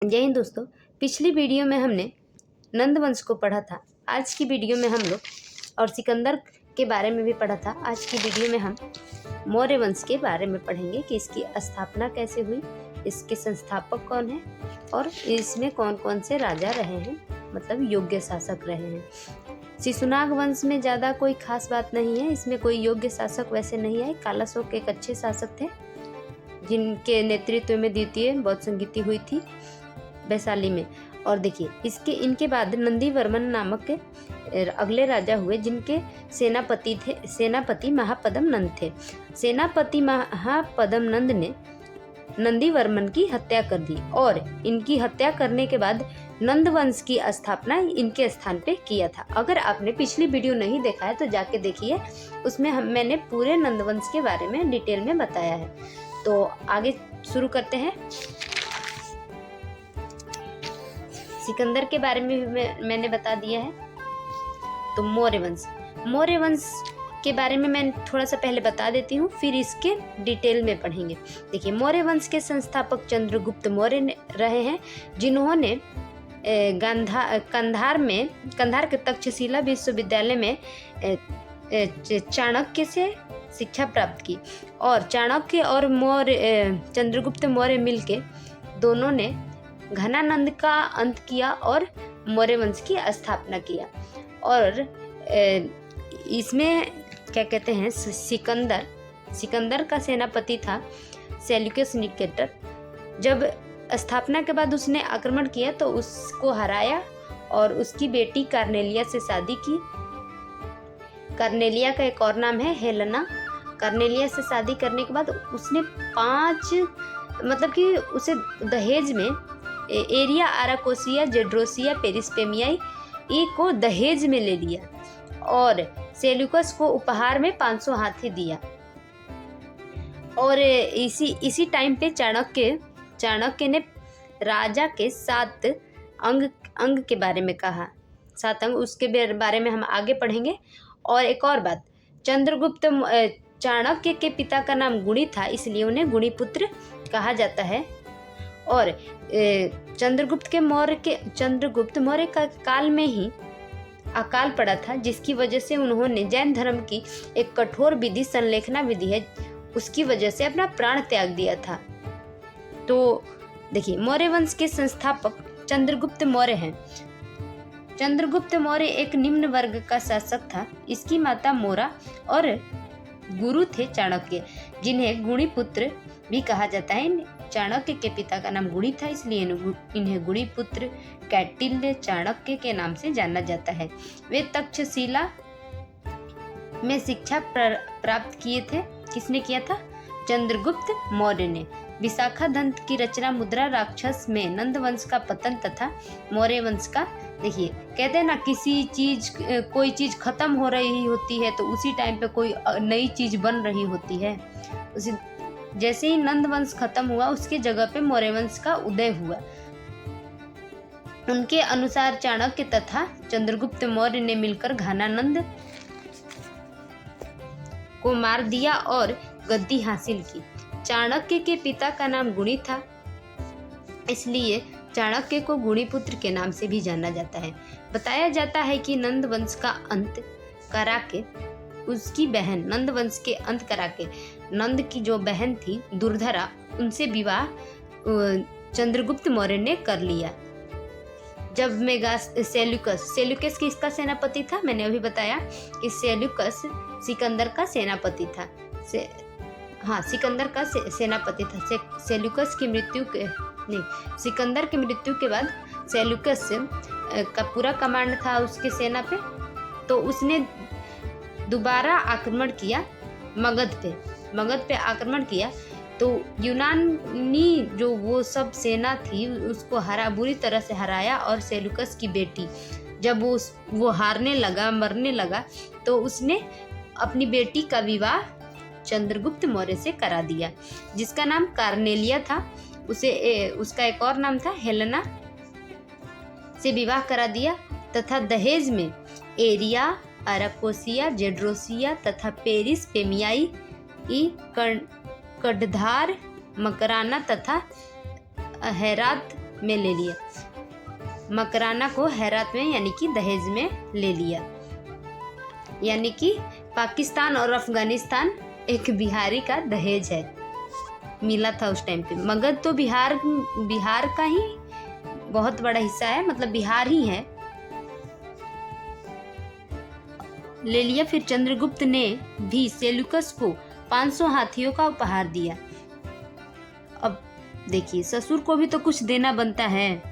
जय हिंद दोस्तों। पिछली वीडियो में हमने नंद वंश को पढ़ा था। आज की वीडियो में हम लोग और सिकंदर के बारे में भी पढ़ा था। आज की वीडियो में हम मौर्य वंश के बारे में पढ़ेंगे कि इसकी स्थापना कैसे हुई, इसके संस्थापक कौन है और इसमें कौन कौन से राजा रहे हैं, मतलब योग्य शासक रहे हैं। शिशुनाग वंश में ज़्यादा कोई खास बात नहीं है, इसमें कोई योग्य शासक वैसे नहीं आए। कालाशोक एक अच्छे शासक थे जिनके नेतृत्व में द्वितीय बौद्ध संगीति हुई थी वैशाली में। और देखिए इनके बाद नंदीवर्मन नामक के अगले राजा हुए जिनके सेनापति महापद्म नंद थे। सेनापति महापद्म नंद ने नंदीवर्मन की हत्या कर दी और इनकी हत्या करने के बाद नंद वंश की स्थापना इनके स्थान पे किया था। अगर आपने पिछली वीडियो नहीं देखा है तो जाके देखिए, उसमें मैंने पूरे नंद वंश के बारे में डिटेल में बताया है। तो आगे शुरू करते हैं। सिकंदर के बारे में भी मैंने बता दिया है। तो मौर्य वंश के बारे में मैं थोड़ा सा पहले बता देती हूँ, फिर इसके डिटेल में पढ़ेंगे। देखिए, मौर्य वंश के संस्थापक चंद्रगुप्त मौर्य रहे हैं, जिन्होंने कंधार के तक्षशिला विश्वविद्यालय में चाणक्य से शिक्षा प्राप्त की और चाणक्य और चंद्रगुप्त मौर्य मिलके दोनों ने घनानंद का अंत किया और मौर्य वंश की स्थापना किया। और इसमें क्या कहते हैं, सिकंदर का सेनापति था सेल्यूकस निकेटर। जब स्थापना के बाद उसने आक्रमण किया तो उसको हराया और उसकी बेटी कार्नेलिया से शादी की। कार्नेलिया का एक और नाम है हेलेना। कार्नेलिया से शादी करने के बाद उसने 5 मतलब कि उसे दहेज में एरिया आराकोसिया जेड्रोसिया पेरिस्पेमियाई को दहेज में ले लिया और सेल्यूकस को उपहार में 500 हाथी दिया। और इसी टाइम पे चाणक्य ने राजा के 7 अंग के बारे में कहा। 7 अंग, उसके बारे में हम आगे पढ़ेंगे। और एक और बात, चाणक्य के पिता का नाम गुणी था, इसलिए उन्हें गुणीपुत्र कहा जाता है। और चंद्रगुप्त मौर्य का काल में ही अकाल पड़ा था, जिसकी वजह से उन्होंने जैन धर्म की एक कठोर विधि संलेखना विधि है, उसकी वजह से अपना प्राण त्याग दिया था। तो देखिए, मौर्य वंश के संस्थापक चंद्रगुप्त मौर्य हैं। चंद्रगुप्त मौर्य एक निम्न वर्ग का शासक था। इसकी माता मोरा और गुरु थे चाणक्य, जिन्हें गुणीपुत्र भी कहा जाता है। चाणक्य के पिता का नाम गुणी था, इसलिए इन्हें गुणीपुत्र कैटिल्य चाणक्य के नाम से जाना जाता है। वे तक्षशिला में शिक्षा प्राप्त किए थे। किसने किया था? चंद्रगुप्त मौर्य ने। विशाखा दंत की रचना मुद्रा राक्षस में नंद वंश का पतन तथा मौर्य वंश का, देखिए कहते हैं ना, कोई चीज खत्म हो रही होती है तो उसी टाइम पे कोई नई चीज बन रही होती है। जैसे ही नंद वंश खत्म हुआ, उसके जगह पे मौर्य वंश का उदय हुआ। उनके अनुसार चाणक्य तथा चंद्रगुप्त मौर्य ने मिलकर घनानंद को मार दिया और गद्दी हासिल की। चाणक्य के पिता का नाम गुणी था, इसलिए चाणक्य को गुणीपुत्र के नाम से भी जाना जाता है। बताया जाता है कि नंद वंश का अंत करा के उसकी बहन नंद वंश के अंत करा के नंद की जो बहन थी दुर्धरा, उनसे विवाह चंद्रगुप्त मौर्य ने कर लिया। जब सेल्यूकस किसका सेनापति था? मैंने अभी बताया कि सेल्यूकस सिकंदर का सेनापति था। सिकंदर का सेनापति था। सेल्यूकस की मृत्यु के सिकंदर की मृत्यु के बाद सेल्यूकस का पूरा कमांड था उसके सेना पे, तो उसने दोबारा आक्रमण किया मगध पे आक्रमण किया। तो यूनानी जो वो सब सेना थी उसको बुरी तरह से हराया। और सेल्यूकस की बेटी जब वो हारने लगा, मरने लगा, तो उसने अपनी बेटी का विवाह चंद्रगुप्त मौर्य से करा दिया, जिसका नाम कार्नेलिया था। उसका एक और नाम था हेलेना से विवाह करा दिया तथा दहेज में एरिया आराकोसिया जेड्रोसिया तथा पेरिस पेमियाई कड़धार मकराना तथा हेरात में ले लिया, मकराना को हेरात में यानी कि दहेज में ले लिया। यानी कि पाकिस्तान और अफगानिस्तान एक बिहारी का दहेज है, मिला था उस टाइम पे। मगध तो बिहार का ही बहुत बड़ा हिस्सा है, मतलब बिहार ही है, ले लिया। फिर चंद्रगुप्त ने भी सेल्यूकस को 500 हाथियों का उपहार दिया। अब देखिए, ससुर को भी तो कुछ देना बनता है,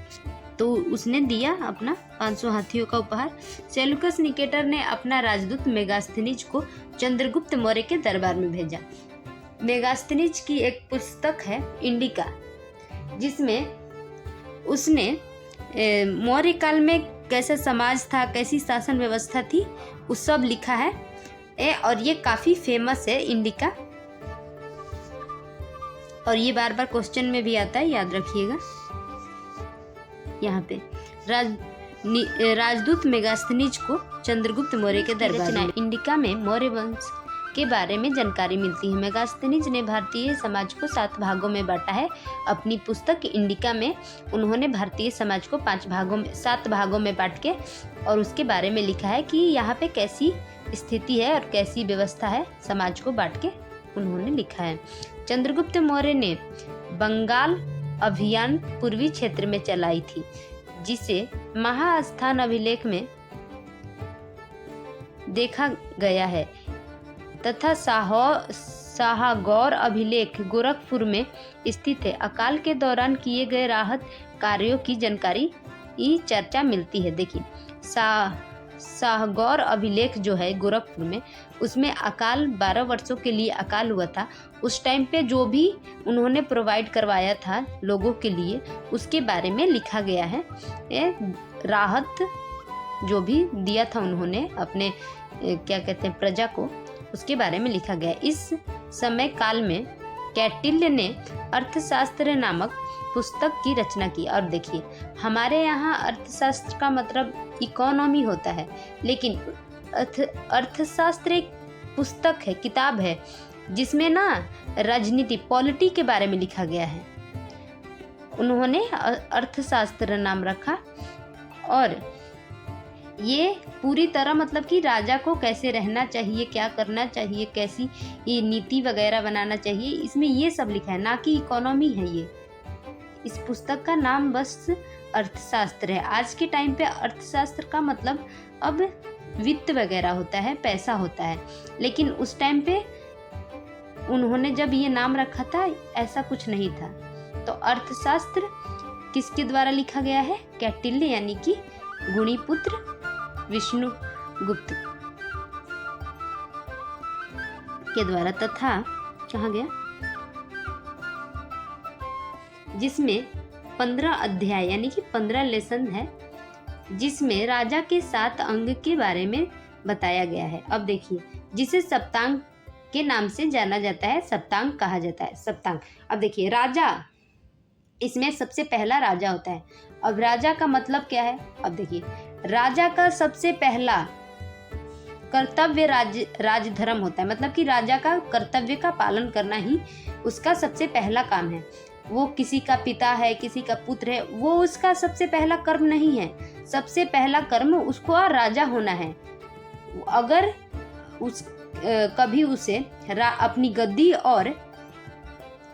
तो उसने दिया अपना 500 हाथियों का उपहार। सेल्यूकस निकेटर ने अपना राजदूत मेगास्थनीज को चंद्रगुप्त मौर्य के दरबार में भेजा। मेगास्थनीज की एक पुस्तक है इंडिका, जिसमें उसने मौर्य काल में कैसा समाज था, कैसी शासन व्यवस्था थी, वो सब लिखा है। और ये काफ़ी फेमस है इंडिका, और ये बार बार क्वेश्चन में भी आता है, याद रखिएगा। यहाँ पे राजदूत मेगास्थनीज को चंद्रगुप्त मौर्य के दरबार में। इंडिका में मौर्य वंश के बारे में जानकारी मिलती है। मेगास्थनीज ने भारतीय समाज को 7 भागों में बांटा है। अपनी पुस्तक इंडिका में उन्होंने भारतीय समाज को 7 भागों में बांट के और उसके बारे में लिखा है कि यहाँ पे कैसी स्थिति है और कैसी व्यवस्था है, समाज को बांट के उन्होंने लिखा है। चंद्रगुप्त मौर्य ने बंगाल अभियान पूर्वी क्षेत्र में चलाई थी, जिसे महास्थान अभिलेख में देखा गया है, तथा शाहगौर अभिलेख गोरखपुर में स्थित है। अकाल के दौरान किए गए राहत कार्यों की जानकारी चर्चा मिलती है। देखिए, शाहगौर अभिलेख जो है गोरखपुर में, उसमें अकाल 12 वर्षों के लिए अकाल हुआ था। उस टाइम पे जो भी उन्होंने प्रोवाइड करवाया था लोगों के लिए, उसके बारे में लिखा गया है। राहत जो भी दिया था उन्होंने अपने क्या कहते हैं प्रजा को, उसके बारे में लिखा गया। इस समय काल में कैटिल्य ने अर्थशास्त्र नामक पुस्तक की रचना की। और देखिए, हमारे यहाँ अर्थशास्त्र का मतलब इकोनॉमी होता है, लेकिन अर्थशास्त्र एक पुस्तक है, किताब है, जिसमें ना राजनीति, पॉलिटी के बारे में लिखा गया है। उन्होंने अर्थशास्त्र नाम रखा, और ये पूरी तरह मतलब कि राजा को कैसे रहना चाहिए, क्या करना चाहिए, कैसी ये नीति वगैरह बनाना चाहिए, इसमें ये सब लिखा है, ना कि इकोनॉमी है ये। इस पुस्तक का नाम बस अर्थशास्त्र है। आज के टाइम पे अर्थशास्त्र का मतलब अब वित्त वगैरह होता है, पैसा होता है, लेकिन उस टाइम पे उन्होंने जब ये नाम रखा था ऐसा कुछ नहीं था। तो अर्थशास्त्र किसके द्वारा लिखा गया है? कैटिल्य यानी कि गुणीपुत्र विष्णुगुप्त के द्वारा। तथा कहाँ गया, जिसमें 15 अध्याय यानी कि 15 लेसन है, जिसमें राजा के 7 अंग के बारे में बताया गया है। अब देखिए, जिसे सप्तांग के नाम से जाना जाता है, सप्तांग कहा जाता है, सप्तांग। अब देखिए, राजा, इसमें सबसे पहला राजा होता है। अब राजा का मतलब क्या है? अब देखिए, राजा का सबसे पहला कर्तव्य राजधर्म होता है, मतलब कि राजा का कर्तव्य का पालन करना ही उसका सबसे पहला काम है। वो किसी का पिता है, किसी का पुत्र है, वो उसका सबसे पहला कर्म नहीं है। सबसे पहला कर्म उसको राजा होना है। अगर कभी उसे अपनी गद्दी और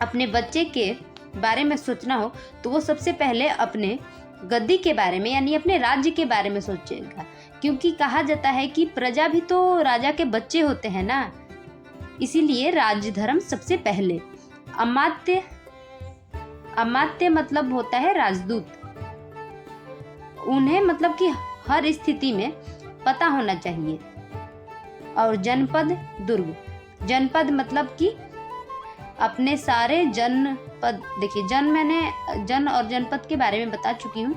अपने बच्चे के बारे में सोचना हो, तो वो सबसे पहले अपने गद्दी के बारे में यानी अपने राज्य के बारे में सोचेगा, क्योंकि कहा जाता है कि प्रजा भी तो राजा के बच्चे होते हैं ना, इसीलिए राजधर्म सबसे पहले। अमात्य मतलब होता है राजदूत। उन्हें मतलब कि हर स्थिति में पता होना चाहिए। और जनपद दुर्ग, जनपद मतलब कि अपने सारे जनपद, देखिए जन और जनपद के बारे में बता चुकी हूँ,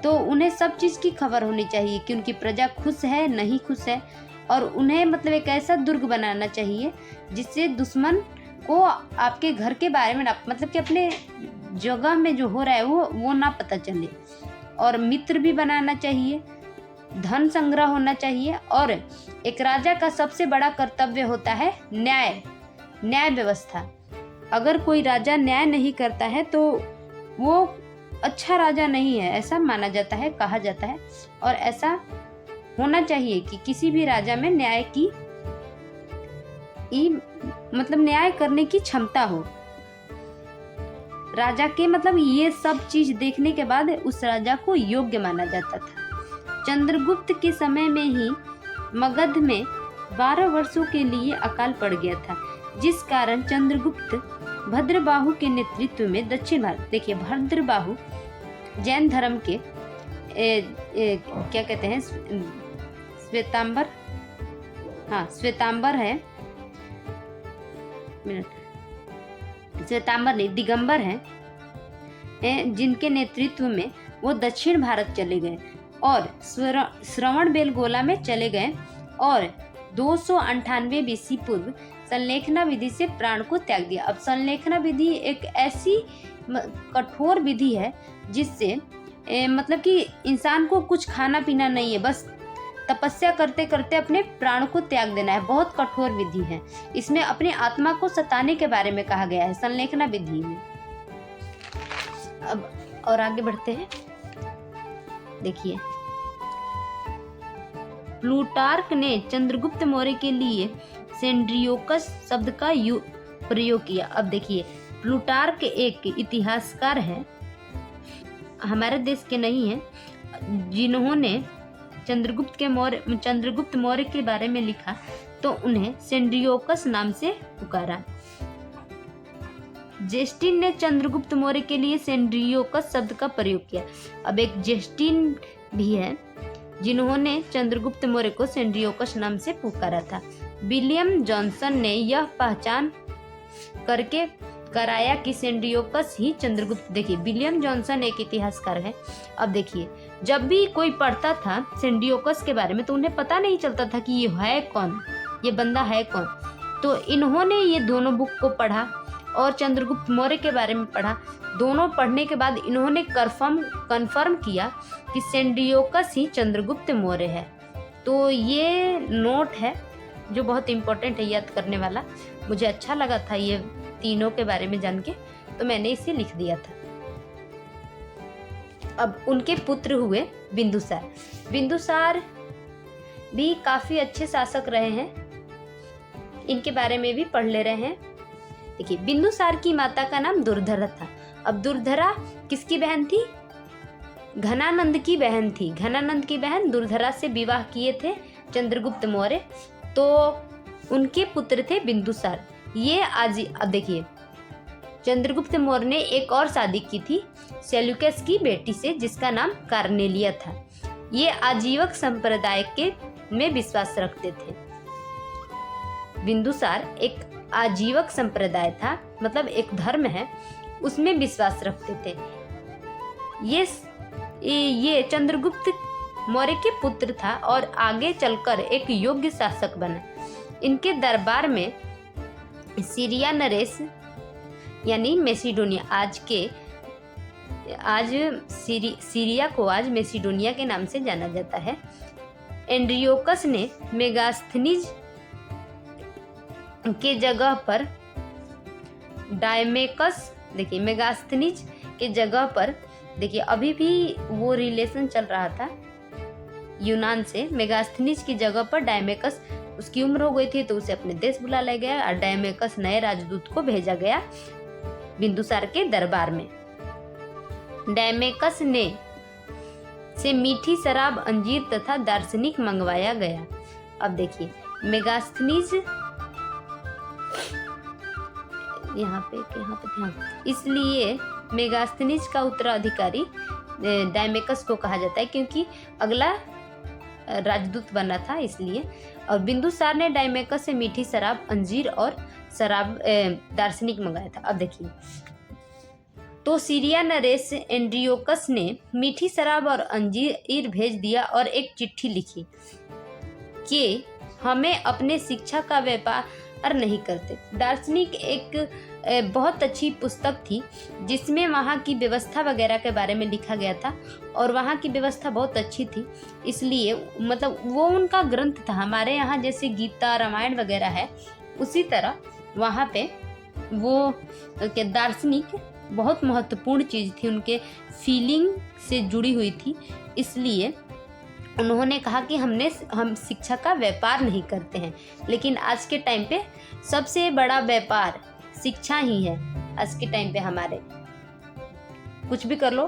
तो उन्हें सब चीज़ की खबर होनी चाहिए कि उनकी प्रजा खुश है नहीं खुश है, और उन्हें मतलब एक ऐसा दुर्ग बनाना चाहिए जिससे दुश्मन को आपके घर के बारे में मतलब कि अपने जगह में जो हो रहा है वो ना पता चले। और मित्र भी बनाना चाहिए, धन संग्रह होना चाहिए, और एक राजा का सबसे बड़ा कर्तव्य होता है न्याय व्यवस्था। अगर कोई राजा न्याय नहीं करता है तो वो अच्छा राजा नहीं है, ऐसा माना जाता है, कहा जाता है। और ऐसा होना चाहिए कि किसी भी राजा में मतलब न्याय करने की क्षमता हो। राजा के मतलब ये सब चीज देखने के बाद उस राजा को योग्य माना जाता था। चंद्रगुप्त के समय में ही मगध में 12 वर्षों के लिए अकाल पड़ गया था, जिस कारण चंद्रगुप्त भद्रबाहु के नेतृत्व में दक्षिण भारत, देखिए भद्रबाहु जैन धर्म के क्या कहते हैं, श्वेतांबर, हाँ श्वेतांबर है, श्वेतांबर नहीं दिगंबर है, जिनके नेतृत्व में वो दक्षिण भारत चले गए और श्रवण बेलगोला में चले गए और 298 बीसी पूर्व संलेखना विधि से प्राण को त्याग दिया। अब संलेखना विधि एक ऐसी कठोर विधि है जिससे मतलब कि इंसान को कुछ खाना पीना नहीं है, बस तपस्या करते करते अपने प्राण को त्याग देना है। बहुत कठोर विधि है। इसमें अपने आत्मा को सताने के बारे में कहा गया है संलेखना विधि में। अब और आगे बढ़ते हैं। देखिए प्लूटार्क ने चंद्रगुप्त मौर्य के लिए सेंड्रियोकस शब्द का प्रयोग किया। अब देखिए प्लूटार्क एक इतिहासकार है, हमारे देश के नहीं है, जिन्होंने चंद्रगुप्त मौर्य के बारे में लिखा तो उन्हें सेंड्रियोकस नाम से पुकारा। जेस्टिन ने चंद्रगुप्त मौर्य के लिए सेंड्रियोकस शब्द का प्रयोग किया। अब एक जेस्टिन भी है जिन्होंने चंद्रगुप्त मौर्य को सेंड्रियोकस नाम से पुकारा था। विलियम जॉनसन ने यह पहचान करके कराया कि सेंड्रियोकस ही चंद्रगुप्त, देखिए विलियम जॉनसन एक इतिहासकार है। अब देखिए जब भी कोई पढ़ता था सेंड्रियोकस के बारे में तो उन्हें पता नहीं चलता था कि ये है कौन, ये बंदा है कौन। तो इन्होंने ये दोनों बुक को पढ़ा और चंद्रगुप्त मौर्य के बारे में पढ़ा। दोनों पढ़ने के बाद इन्होंने कंफर्म किया कि सेंड्रियोकस ही चंद्रगुप्त मौर्य है। तो ये नोट है जो बहुत इम्पोर्टेंट है, याद करने वाला। मुझे अच्छा लगा था ये तीनों के बारे में जान के, तो मैंने इसे लिख दिया था। अब उनके पुत्र हुए बिंदुसार। बिंदुसार भी काफी अच्छे शासक रहे हैं, इनके बारे में भी पढ़ ले रहे हैं। देखिए बिंदुसार की माता का नाम दुर्धरा था। अब दुर्धरा किसकी बहन थी? घनानंद की बहन थी। घनानंद की बहन दुर्धरा से विवाह किए थे चंद्रगुप्त मौर्य, तो उनके पुत्र थे बिंदुसार। ये अब देखिए चंद्रगुप्त मौर्य ने एक और शादी की थी सेल्यूकस की बेटी से, जिसका नाम कार्नेलिया था। ये आजीवक संप्रदाय में विश्वास रखते थे। बिंदुसार एक आजीवक संप्रदाय था, मतलब एक धर्म है, उसमें विश्वास रखते थे। ये चंद्रगुप्त मौर्य के पुत्र था और आगे चलकर एक योग्य शासक बना। इनके दरबार में सीरिया नरेश यानी मेसिडोनिया, सीरिया को आज मेसिडोनिया के नाम से जाना जाता है। एंड्रियोकस ने मेगास्थनीज के जगह पर डायमेकस, देखिए मेगास्थनीज के जगह पर, देखिए अभी भी वो रिलेशन चल रहा था यूनान से। मेगास्थनीज की जगह पर डायमेकस, उसकी उम्र हो गई थी तो उसे अपने देश बुला लाया गया और डायमेकस नए राजदूत को भेजा गया बिंदुसार के दरबार में। डायमेकस ने से मीठी शराब, अंजीर तथा दार्शनिक मंगवाया गया। अब देखिए मेगास्थनीज यहाँ पे ध्यान, इसलिए मेगास्थनीज का उत्तराधिकारी डायमेकस को कहा जाता है क्योंकि अगला राजदूत बना था इसलिए। और बिंदुसार ने डायमेकस से मीठी शराब, अंजीर और दार्शनिक मंगाया था। अब देखिए तो सीरिया नरेश एंड्रियोकस ने मीठी शराब और अंजीर भेज दिया और एक चिट्ठी लिखी कि हमें अपने शिक्षा का व्यापार नहीं करते। दार्शनिक एक बहुत अच्छी पुस्तक थी जिसमें वहाँ की व्यवस्था वगैरह के बारे में लिखा गया था और वहाँ की व्यवस्था बहुत अच्छी थी, इसलिए मतलब वो उनका ग्रंथ था। हमारे यहाँ जैसे गीता, रामायण वगैरह है, उसी तरह वहाँ पे वो दार्शनिक बहुत महत्वपूर्ण चीज़ थी, उनके फीलिंग से जुड़ी हुई थी। इसलिए उन्होंने कहा कि हम शिक्षा का व्यापार नहीं करते हैं, लेकिन आज के टाइम पे सबसे बड़ा व्यापार शिक्षा ही है। आज के टाइम पे हमारे कुछ भी कर लो,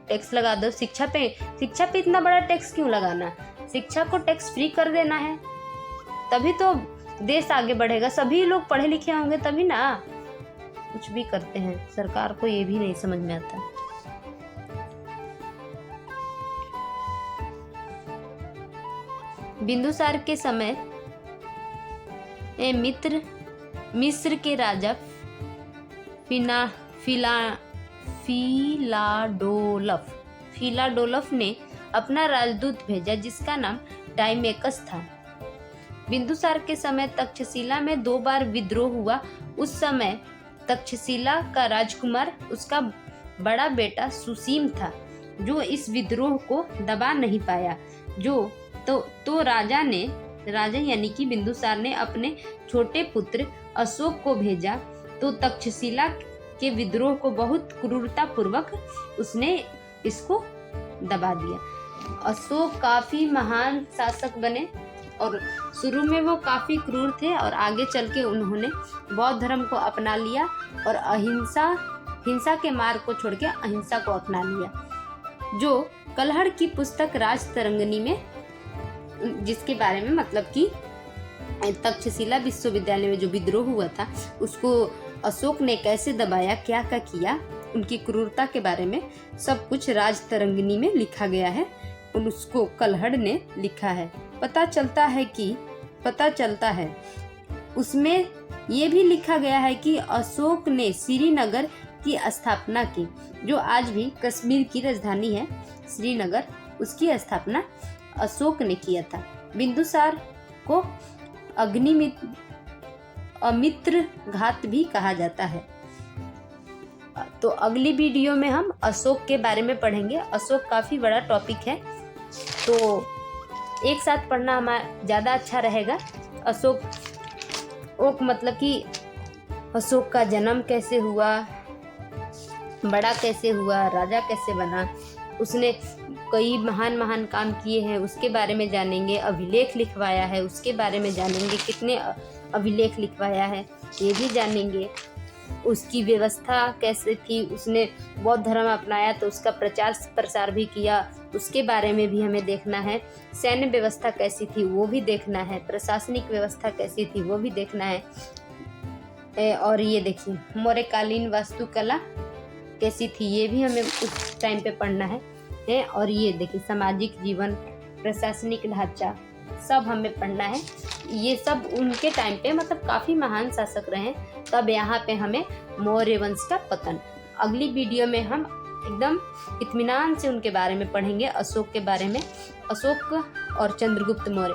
टैक्स लगा दो शिक्षा पे इतना बड़ा टैक्स क्यों लगाना? शिक्षा को टैक्स फ्री कर देना है, तभी तो देश आगे बढ़ेगा। सभी लोग पढ़े लिखे होंगे तभी ना। कुछ भी करते हैं, सरकार को ये भी नहीं समझ में आता। बिंदुसार के समय मिस्र के राजा फिलाडोलफ ने अपना राजदूत भेजा जिसका नाम डाइमेकस था। बिंदुसार के समय तक्षशिला में 2 बार विद्रोह हुआ। उस समय तक्षशिला का राजकुमार उसका बड़ा बेटा सुसीम था, जो इस विद्रोह को दबा नहीं पाया। तो राजा यानी कि बिंदुसार ने अपने छोटे पुत्र अशोक को भेजा। तो तक्षशिला के विद्रोह को बहुत क्रूरता पूर्वक उसने इसको दबा दिया। अशोक काफी महान शासक बने और शुरू में वो काफी क्रूर थे और आगे चल के उन्होंने बौद्ध धर्म को अपना लिया और हिंसा के मार्ग को छोड़ के अहिंसा को अपना लिया। जो कलहड़ की पुस्तक राजतरंगिणी में, जिसके बारे में मतलब कि तक्षशिला विश्वविद्यालय में जो विद्रोह हुआ था उसको अशोक ने कैसे दबाया, क्या किया, उनकी क्रूरता के बारे में सब कुछ राजतरंगिणी में लिखा गया है। उसको कलहड़ ने लिखा है। पता चलता है उसमें ये भी लिखा गया है कि अशोक ने श्रीनगर की स्थापना की, जो आज भी कश्मीर की राजधानी है श्रीनगर, उसकी स्थापना अशोक ने किया था। बिंदुसार को अमित्र घात भी कहा जाता है। तो अगली वीडियो में हम अशोक के बारे में पढ़ेंगे। अशोक काफ़ी बड़ा टॉपिक है, तो एक साथ पढ़ना हमारा ज़्यादा अच्छा रहेगा। अशोक मतलब कि अशोक का जन्म कैसे हुआ, बड़ा कैसे हुआ, राजा कैसे बना, उसने कई महान काम किए हैं उसके बारे में जानेंगे। अभिलेख लिखवाया है उसके बारे में जानेंगे, कितने अभिलेख लिखवाया है ये भी जानेंगे। उसकी व्यवस्था कैसे थी, उसने बौद्ध धर्म अपनाया तो उसका प्रचार प्रसार भी किया, उसके बारे में भी हमें देखना है। सैन्य व्यवस्था कैसी थी वो भी देखना है, प्रशासनिक व्यवस्था कैसी थी वो भी देखना है। और ये देखिए मौर्यकालीन वास्तुकला कैसी थी ये भी हमें उस टाइम पे पढ़ना है। और ये देखिए सामाजिक जीवन, प्रशासनिक ढांचा सब हमें पढ़ना है। ये सब उनके टाइम पे मतलब काफ़ी महान शासक रहे, तब यहाँ पे हमें मौर्य वंश का पतन। अगली वीडियो में हम एकदम इत्मीनान से उनके बारे में पढ़ेंगे, अशोक के बारे में। अशोक और चंद्रगुप्त मौर्य।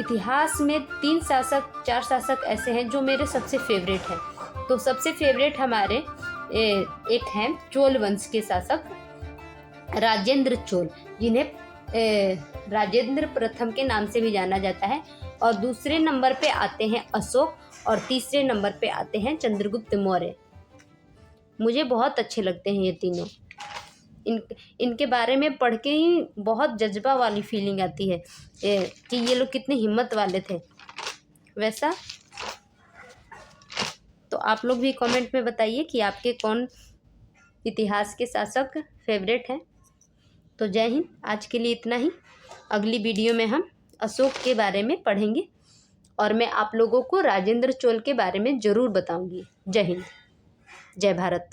इतिहास में 4 शासक ऐसे हैं जो मेरे सबसे फेवरेट हैं। तो सबसे फेवरेट हमारे एक हैं चोल वंश के शासक राजेंद्र चोल, जिन्हें राजेंद्र प्रथम के नाम से भी जाना जाता है। और दूसरे नंबर पे आते हैं अशोक और तीसरे नंबर पे आते हैं चंद्रगुप्त मौर्य। मुझे बहुत अच्छे लगते हैं ये तीनों। इनके बारे में पढ़ के ही बहुत जज्बा वाली फीलिंग आती है कि ये लोग कितने हिम्मत वाले थे। वैसा तो आप लोग भी कमेंट में बताइए कि आपके कौन इतिहास के शासक फेवरेट हैं। तो जय हिंद, आज के लिए इतना ही। अगली वीडियो में हम अशोक के बारे में पढ़ेंगे और मैं आप लोगों को राजेंद्र चोल के बारे में ज़रूर बताऊंगी। जय हिंद, जय भारत।